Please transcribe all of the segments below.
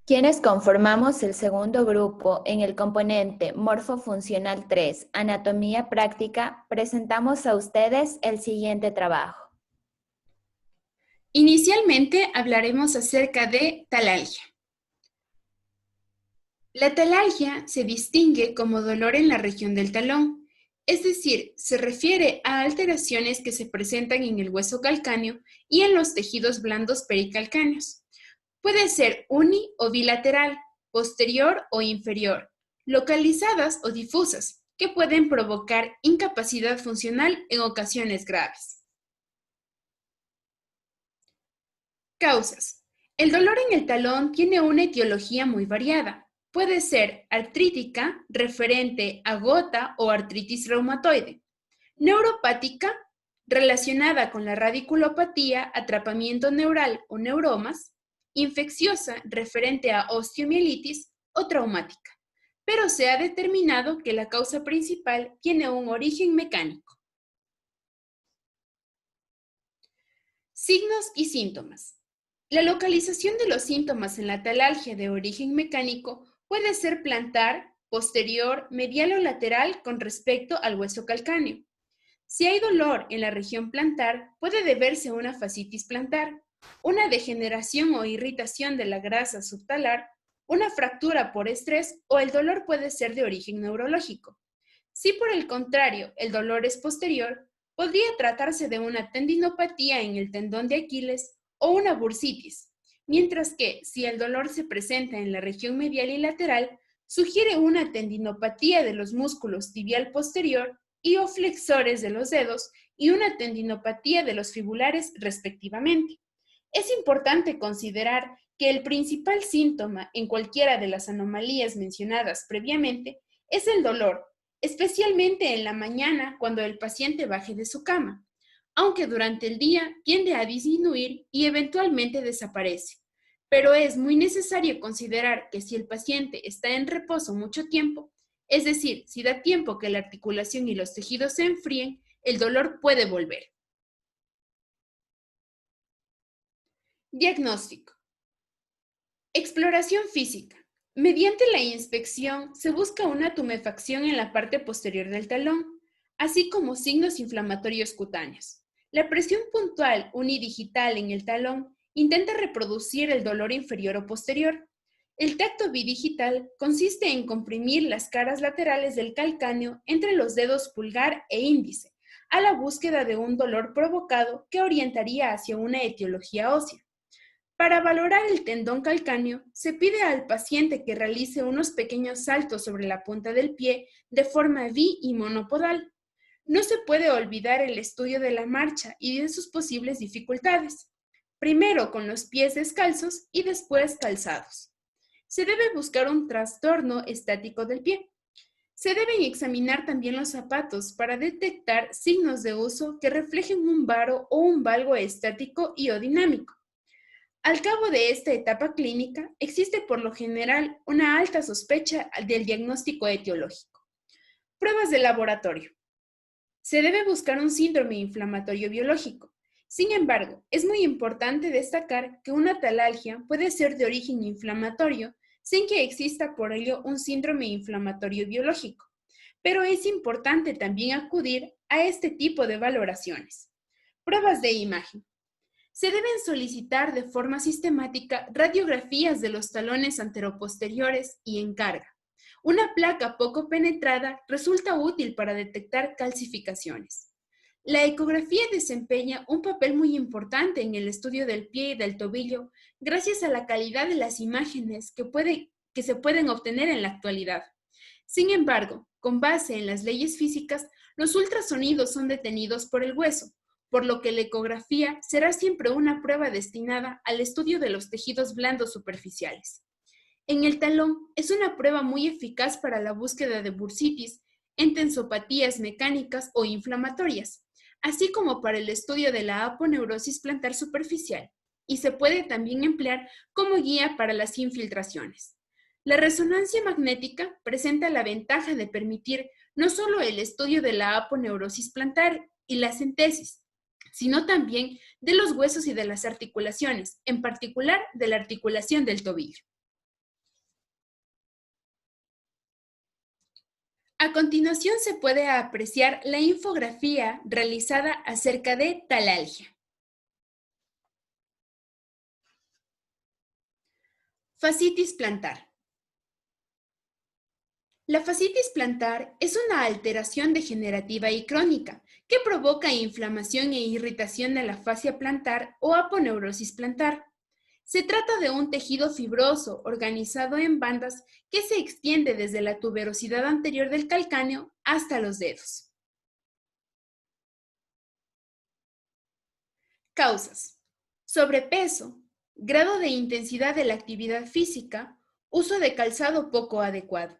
Quienes conformamos el segundo grupo en el componente morfofuncional 3, anatomía práctica, presentamos a ustedes el siguiente trabajo. Inicialmente hablaremos acerca de talalgia. La talalgia se distingue como dolor en la región del talón, es decir, se refiere a alteraciones que se presentan en el hueso calcáneo y en los tejidos blandos pericalcáneos. Puede ser uni o bilateral, posterior o inferior, localizadas o difusas, que pueden provocar incapacidad funcional en ocasiones graves. Causas. El dolor en el talón tiene una etiología muy variada. Puede ser artrítica, referente a gota o artritis reumatoide. Neuropática, relacionada con la radiculopatía, atrapamiento neural o neuromas. Infecciosa, referente a osteomielitis o traumática. Pero se ha determinado que la causa principal tiene un origen mecánico. Signos y síntomas. La localización de los síntomas en la talalgia de origen mecánico puede ser plantar, posterior, medial o lateral con respecto al hueso calcáneo. Si hay dolor en la región plantar, puede deberse a una fascitis plantar, una degeneración o irritación de la grasa subtalar, una fractura por estrés o el dolor puede ser de origen neurológico. Si por el contrario el dolor es posterior, podría tratarse de una tendinopatía en el tendón de Aquiles o una bursitis, mientras que si el dolor se presenta en la región medial y lateral, sugiere una tendinopatía de los músculos tibial posterior y o flexores de los dedos y una tendinopatía de los fibulares respectivamente. Es importante considerar que el principal síntoma en cualquiera de las anomalías mencionadas previamente es el dolor, especialmente en la mañana cuando el paciente baje de su cama, aunque durante el día tiende a disminuir y eventualmente desaparece. Pero es muy necesario considerar que si el paciente está en reposo mucho tiempo, es decir, si da tiempo que la articulación y los tejidos se enfríen, el dolor puede volver. Diagnóstico. Exploración física. Mediante la inspección se busca una tumefacción en la parte posterior del talón, así como signos inflamatorios cutáneos. La presión puntual unidigital en el talón intenta reproducir el dolor inferior o posterior. El tacto bidigital consiste en comprimir las caras laterales del calcáneo entre los dedos pulgar e índice, a la búsqueda de un dolor provocado que orientaría hacia una etiología ósea. Para valorar el tendón calcáneo, se pide al paciente que realice unos pequeños saltos sobre la punta del pie de forma bi y monopodal. No se puede olvidar el estudio de la marcha y de sus posibles dificultades, primero con los pies descalzos y después calzados. Se debe buscar un trastorno estático del pie. Se deben examinar también los zapatos para detectar signos de uso que reflejen un varo o un valgo estático y o dinámico. Al cabo de esta etapa clínica, existe por lo general una alta sospecha del diagnóstico etiológico. Pruebas de laboratorio. Se debe buscar un síndrome inflamatorio biológico. Sin embargo, es muy importante destacar que una talalgia puede ser de origen inflamatorio sin que exista por ello un síndrome inflamatorio biológico. Pero es importante también acudir a este tipo de valoraciones. Pruebas de imagen. Se deben solicitar de forma sistemática radiografías de los talones anteroposteriores y en carga. Una placa poco penetrada resulta útil para detectar calcificaciones. La ecografía desempeña un papel muy importante en el estudio del pie y del tobillo gracias a la calidad de las imágenes que se pueden obtener en la actualidad. Sin embargo, con base en las leyes físicas, los ultrasonidos son detenidos por el hueso, por lo que la ecografía será siempre una prueba destinada al estudio de los tejidos blandos superficiales. En el talón es una prueba muy eficaz para la búsqueda de bursitis en tensopatías mecánicas o inflamatorias, así como para el estudio de la aponeurosis plantar superficial, y se puede también emplear como guía para las infiltraciones. La resonancia magnética presenta la ventaja de permitir no solo el estudio de la aponeurosis plantar y la centesis, sino también de los huesos y de las articulaciones, en particular de la articulación del tobillo. A continuación se puede apreciar la infografía realizada acerca de talalgia. Fascitis plantar. La fascitis plantar es una alteración degenerativa y crónica que provoca inflamación e irritación de la fascia plantar o aponeurosis plantar. Se trata de un tejido fibroso organizado en bandas que se extiende desde la tuberosidad anterior del calcáneo hasta los dedos. Causas: sobrepeso, grado de intensidad de la actividad física, uso de calzado poco adecuado.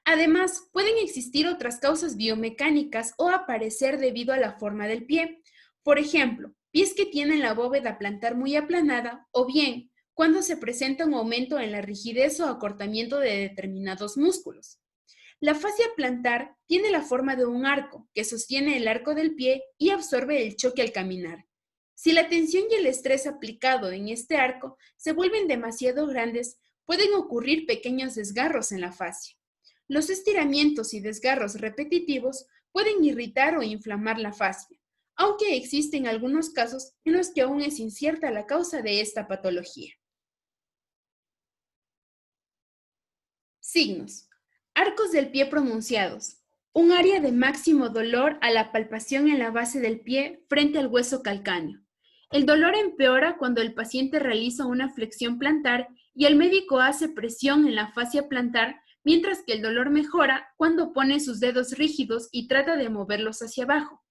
Además, pueden existir otras causas biomecánicas o aparecer debido a la forma del pie. Por ejemplo, pies que tienen la bóveda plantar muy aplanada o bien cuando se presenta un aumento en la rigidez o acortamiento de determinados músculos. La fascia plantar tiene la forma de un arco que sostiene el arco del pie y absorbe el choque al caminar. Si la tensión y el estrés aplicado en este arco se vuelven demasiado grandes, pueden ocurrir pequeños desgarros en la fascia. Los estiramientos y desgarros repetitivos pueden irritar o inflamar la fascia, aunque existen algunos casos en los que aún es incierta la causa de esta patología. Signos: arcos del pie pronunciados, un área de máximo dolor a la palpación en la base del pie frente al hueso calcáneo. El dolor empeora cuando el paciente realiza una flexión plantar y el médico hace presión en la fascia plantar, mientras que el dolor mejora cuando pone sus dedos rígidos y trata de moverlos hacia abajo.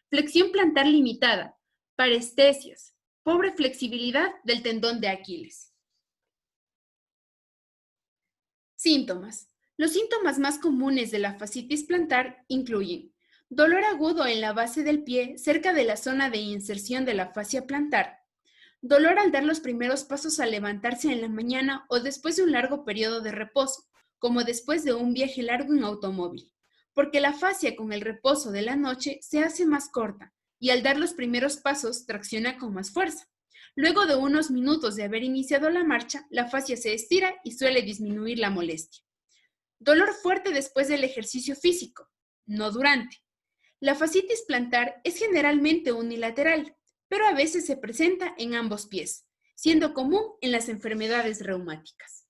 Flexión plantar limitada, parestesias, pobre flexibilidad del tendón de Aquiles. Síntomas: los síntomas más comunes de la fascitis plantar incluyen dolor agudo en la base del pie cerca de la zona de inserción de la fascia plantar, dolor al dar los primeros pasos al levantarse en la mañana o después de un largo periodo de reposo, como después de un viaje largo en automóvil, porque la fascia con el reposo de la noche se hace más corta y al dar los primeros pasos tracciona con más fuerza. Luego de unos minutos de haber iniciado la marcha, la fascia se estira y suele disminuir la molestia. Dolor fuerte después del ejercicio físico, no durante. La fascitis plantar es generalmente unilateral, pero a veces se presenta en ambos pies, siendo común en las enfermedades reumáticas.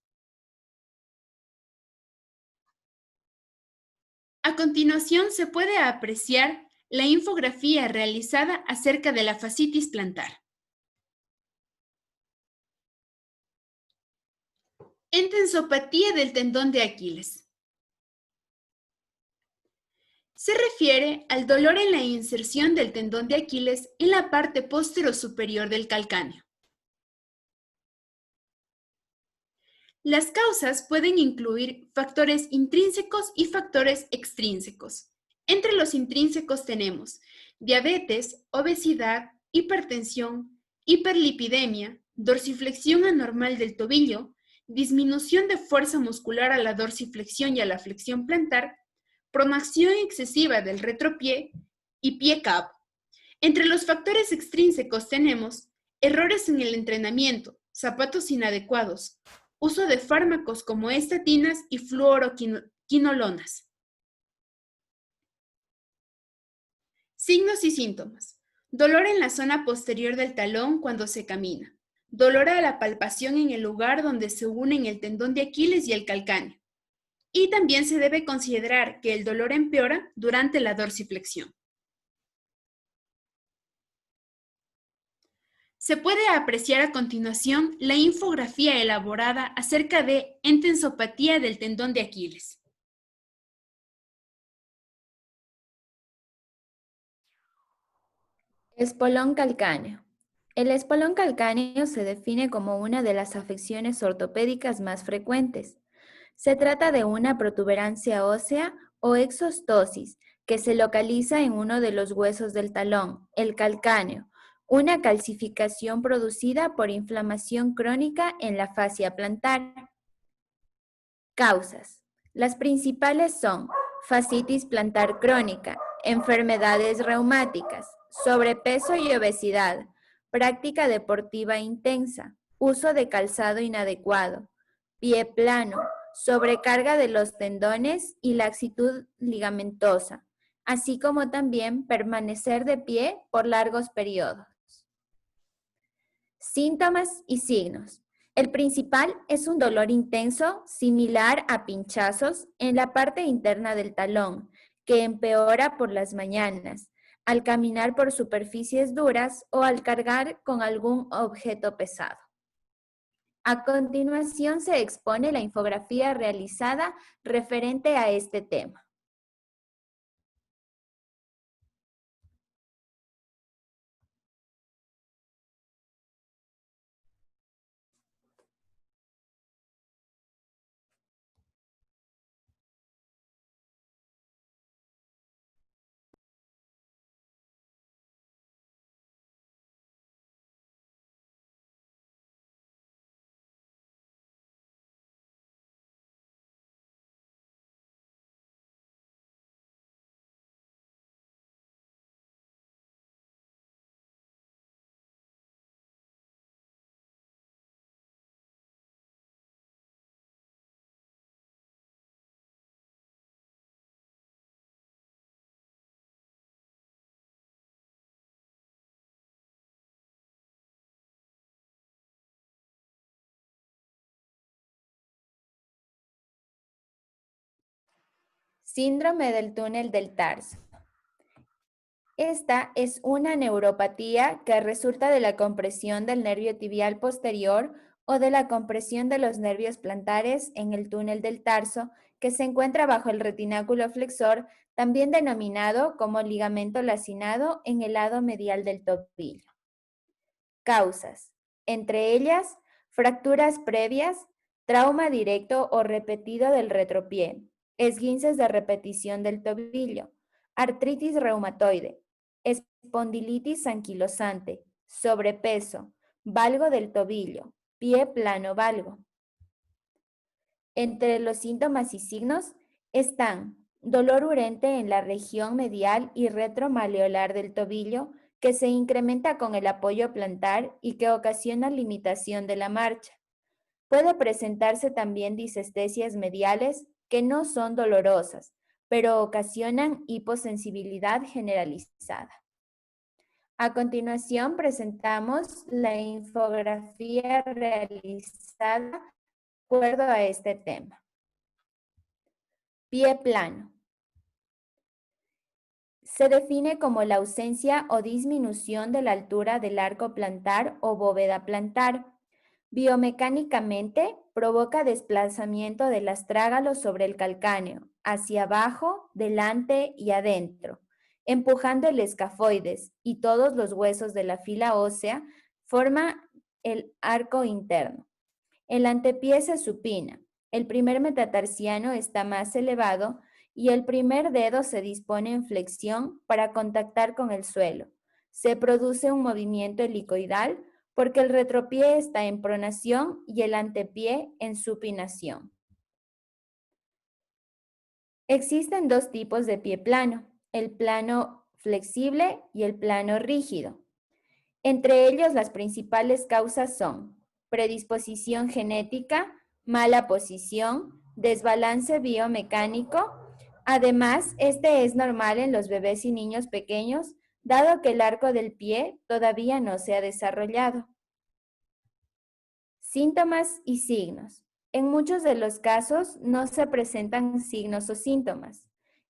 A continuación se puede apreciar la infografía realizada acerca de la fascitis plantar. Entensopatía del tendón de Aquiles. Se refiere al dolor en la inserción del tendón de Aquiles en la parte posterior del calcáneo. Las causas pueden incluir factores intrínsecos y factores extrínsecos. Entre los intrínsecos tenemos diabetes, obesidad, hipertensión, hiperlipidemia, dorsiflexión anormal del tobillo, disminución de fuerza muscular a la dorsiflexión y a la flexión plantar, pronación excesiva del retropié y pie cabo. Entre los factores extrínsecos tenemos errores en el entrenamiento, zapatos inadecuados, uso de fármacos como estatinas y fluoroquinolonas. Signos y síntomas: dolor en la zona posterior del talón cuando se camina, dolor a la palpación en el lugar donde se unen el tendón de Aquiles y el calcáneo. Y también se debe considerar que el dolor empeora durante la dorsiflexión. Se puede apreciar a continuación la infografía elaborada acerca de entensopatía del tendón de Aquiles. Espolón calcáneo. El espolón calcáneo se define como una de las afecciones ortopédicas más frecuentes. Se trata de una protuberancia ósea o exostosis que se localiza en uno de los huesos del talón, el calcáneo, una calcificación producida por inflamación crónica en la fascia plantar. Causas. Las principales son fascitis plantar crónica, enfermedades reumáticas, sobrepeso y obesidad, práctica deportiva intensa, uso de calzado inadecuado, pie plano, sobrecarga de los tendones y laxitud ligamentosa, así como también permanecer de pie por largos periodos. Síntomas y signos. El principal es un dolor intenso similar a pinchazos en la parte interna del talón, que empeora por las mañanas, al caminar por superficies duras o al cargar con algún objeto pesado. A continuación se expone la infografía realizada referente a este tema. Síndrome del túnel del tarso. Esta es una neuropatía que resulta de la compresión del nervio tibial posterior o de la compresión de los nervios plantares en el túnel del tarso que se encuentra bajo el retináculo flexor, también denominado como ligamento lacinado en el lado medial del tobillo. Causas. Entre ellas, fracturas previas, trauma directo o repetido del retropié, esguinces de repetición del tobillo, artritis reumatoide, espondilitis anquilosante, sobrepeso, valgo del tobillo, pie plano valgo. Entre los síntomas y signos están dolor urente en la región medial y retromaleolar del tobillo, que se incrementa con el apoyo plantar y que ocasiona limitación de la marcha. Puede presentarse también disestesias mediales que no son dolorosas, pero ocasionan hiposensibilidad generalizada. A continuación presentamos la infografía realizada de acuerdo a este tema. Pie plano. Se define como la ausencia o disminución de la altura del arco plantar o bóveda plantar. Biomecánicamente, provoca desplazamiento del astrágalo sobre el calcáneo, hacia abajo, delante y adentro, empujando el escafoides y todos los huesos de la fila ósea, forma el arco interno. El antepié se supina, el primer metatarsiano está más elevado y el primer dedo se dispone en flexión para contactar con el suelo. Se produce un movimiento helicoidal porque el retropié está en pronación y el antepié en supinación. Existen dos tipos de pie plano, el plano flexible y el plano rígido. Entre ellos, las principales causas son predisposición genética, mala posición, desbalance biomecánico. Además, este es normal en los bebés y niños pequeños, dado que el arco del pie todavía no se ha desarrollado. Síntomas y signos. En muchos de los casos no se presentan signos o síntomas.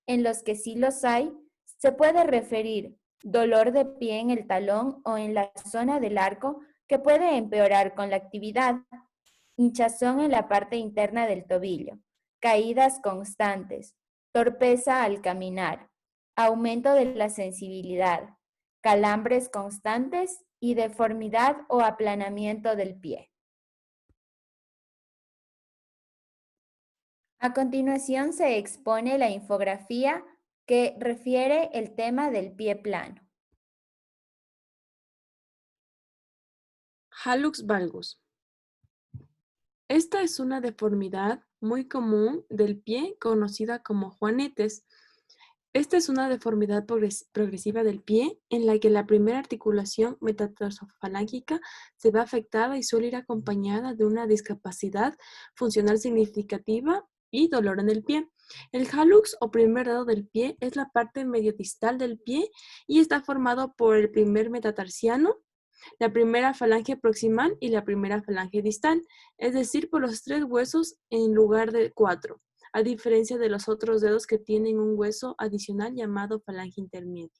En los que sí los hay, se puede referir dolor de pie en el talón o en la zona del arco que puede empeorar con la actividad, hinchazón en la parte interna del tobillo, caídas constantes, torpeza al caminar, aumento de la sensibilidad, calambres constantes y deformidad o aplanamiento del pie. A continuación se expone la infografía que refiere el tema del pie plano. Hallux valgus. Esta es una deformidad muy común del pie conocida como juanetes. Esta es una deformidad progresiva del pie en la que la primera articulación metatarsofalángica se ve afectada y suele ir acompañada de una discapacidad funcional significativa y dolor en el pie. El hallux o primer dedo del pie es la parte mediodistal del pie y está formado por el primer metatarsiano, la primera falange proximal y la primera falange distal, es decir, por los 3 huesos en lugar de 4, a diferencia de los otros dedos que tienen un hueso adicional llamado falange intermedio.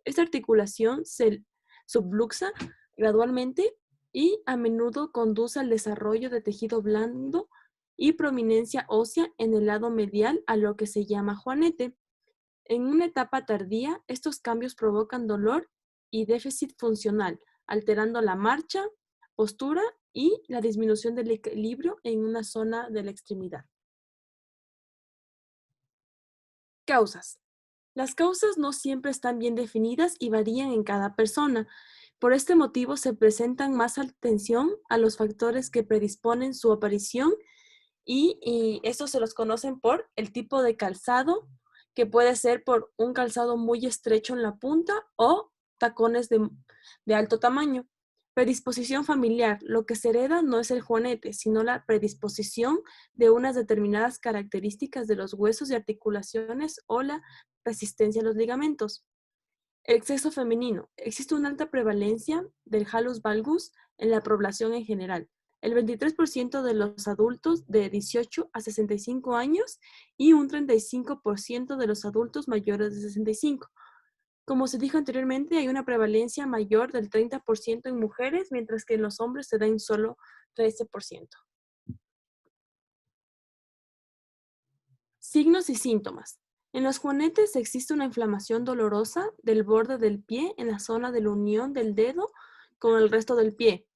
Esta articulación se subluxa gradualmente y a menudo conduce al desarrollo de tejido blando y prominencia ósea en el lado medial a lo que se llama juanete. En una etapa tardía, estos cambios provocan dolor y déficit funcional, alterando la marcha, postura y la disminución del equilibrio en una zona de la extremidad. Causas. Las causas no siempre están bien definidas y varían en cada persona. Por este motivo se presentan más atención a los factores que predisponen su aparición y estos se los conocen por el tipo de calzado, que puede ser por un calzado muy estrecho en la punta o tacones de alto tamaño. Predisposición familiar. Lo que se hereda no es el juanete, sino la predisposición de unas determinadas características de los huesos y articulaciones o la resistencia a los ligamentos. Exceso femenino. Existe una alta prevalencia del hallux valgus en la población en general. El 23% de los adultos de 18 a 65 años y un 35% de los adultos mayores de 65. Como se dijo anteriormente, hay una prevalencia mayor del 30% en mujeres, mientras que en los hombres se da en solo 13%. Signos y síntomas. En los juanetes existe una inflamación dolorosa del borde del pie en la zona de la unión del dedo con el resto del pie.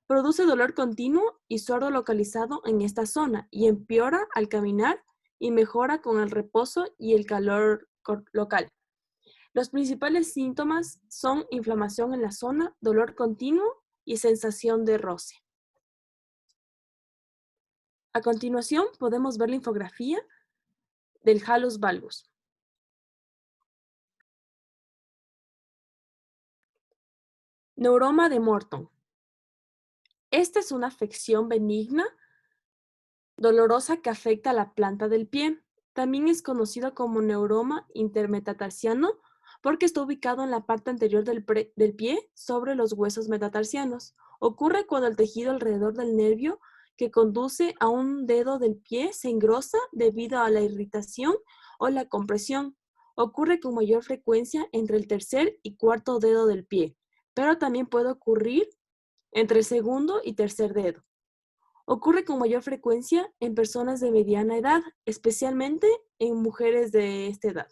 Produce dolor continuo y sordo localizado en esta zona y empeora al caminar y mejora con el reposo y el calor local. Los principales síntomas son inflamación en la zona, dolor continuo y sensación de roce. A continuación podemos ver la infografía del hallux valgus. Neuroma de Morton. Esta es una afección benigna, dolorosa que afecta a la planta del pie. También es conocido como neuroma intermetatarsiano porque está ubicado en la parte anterior del pie sobre los huesos metatarsianos. Ocurre cuando el tejido alrededor del nervio que conduce a un dedo del pie se engrosa debido a la irritación o la compresión. Ocurre con mayor frecuencia entre el tercer y cuarto dedo del pie, pero también puede ocurrir entre el segundo y tercer dedo. Ocurre con mayor frecuencia en personas de mediana edad, especialmente en mujeres de esta edad.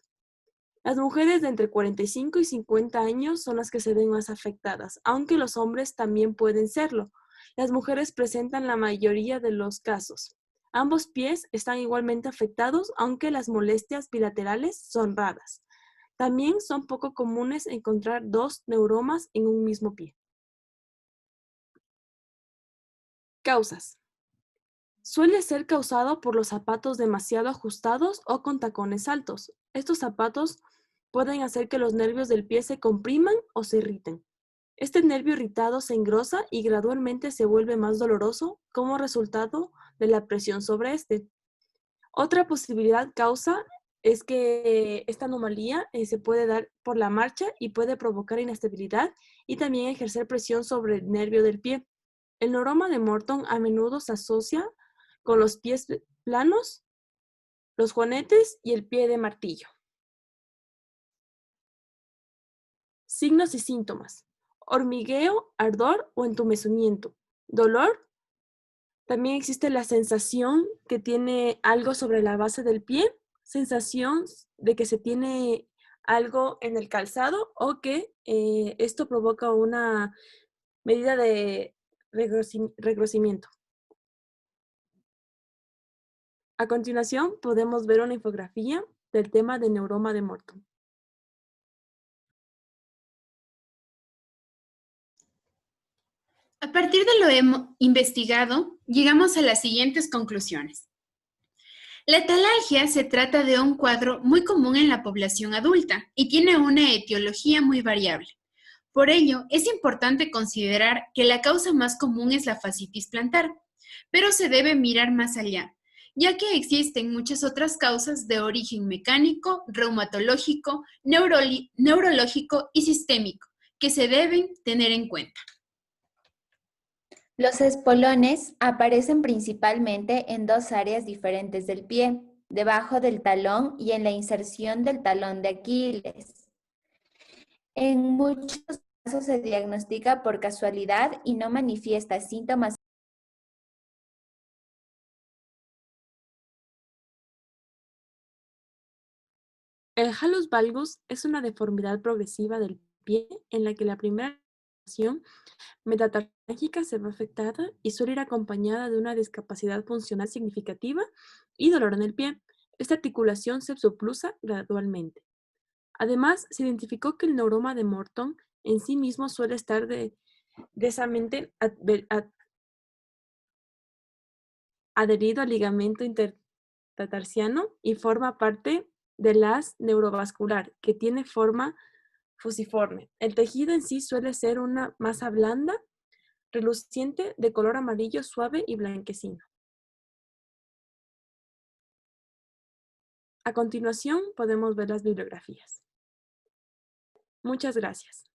Las mujeres de entre 45 y 50 años son las que se ven más afectadas, aunque los hombres también pueden serlo. Las mujeres presentan la mayoría de los casos. Ambos pies están igualmente afectados, aunque las molestias bilaterales son raras. También son poco comunes encontrar 2 neuromas en un mismo pie. Causas. Suele ser causado por los zapatos demasiado ajustados o con tacones altos. Estos zapatos pueden hacer que los nervios del pie se compriman o se irriten. Este nervio irritado se engrosa y gradualmente se vuelve más doloroso como resultado de la presión sobre este. Otra posibilidad causa es que esta anomalía se puede dar por la marcha y puede provocar inestabilidad y también ejercer presión sobre el nervio del pie. El neuroma de Morton a menudo se asocia con los pies planos, los juanetes y el pie de martillo. Signos y síntomas. Hormigueo, ardor o entumecimiento. Dolor. También existe la sensación que tiene algo sobre la base del pie, sensación de que se tiene algo en el calzado o que esto provoca una medida de regrosimiento. A continuación, podemos ver una infografía del tema de neuroma de Morton. A partir de lo investigado, llegamos a las siguientes conclusiones. La talalgia se trata de un cuadro muy común en la población adulta y tiene una etiología muy variable. Por ello, es importante considerar que la causa más común es la fascitis plantar, pero se debe mirar más allá, ya que existen muchas otras causas de origen mecánico, reumatológico, neurológico y sistémico que se deben tener en cuenta. Los espolones aparecen principalmente en dos áreas diferentes del pie, debajo del talón y en la inserción del talón de Aquiles. En muchos casos se diagnostica por casualidad y no manifiesta síntomas. El hallux valgus es una deformidad progresiva del pie en la que la primera articulación metatarságica se ve afectada y suele ir acompañada de una discapacidad funcional significativa y dolor en el pie. Esta articulación se subluxa gradualmente. Además, se identificó que el neuroma de Morton en sí mismo suele estar densamente adherido al ligamento intertarsiano y forma parte de las neurovascular, que tiene forma fusiforme. El tejido en sí suele ser una masa blanda, reluciente, de color amarillo suave y blanquecino. A continuación podemos ver las bibliografías. Muchas gracias.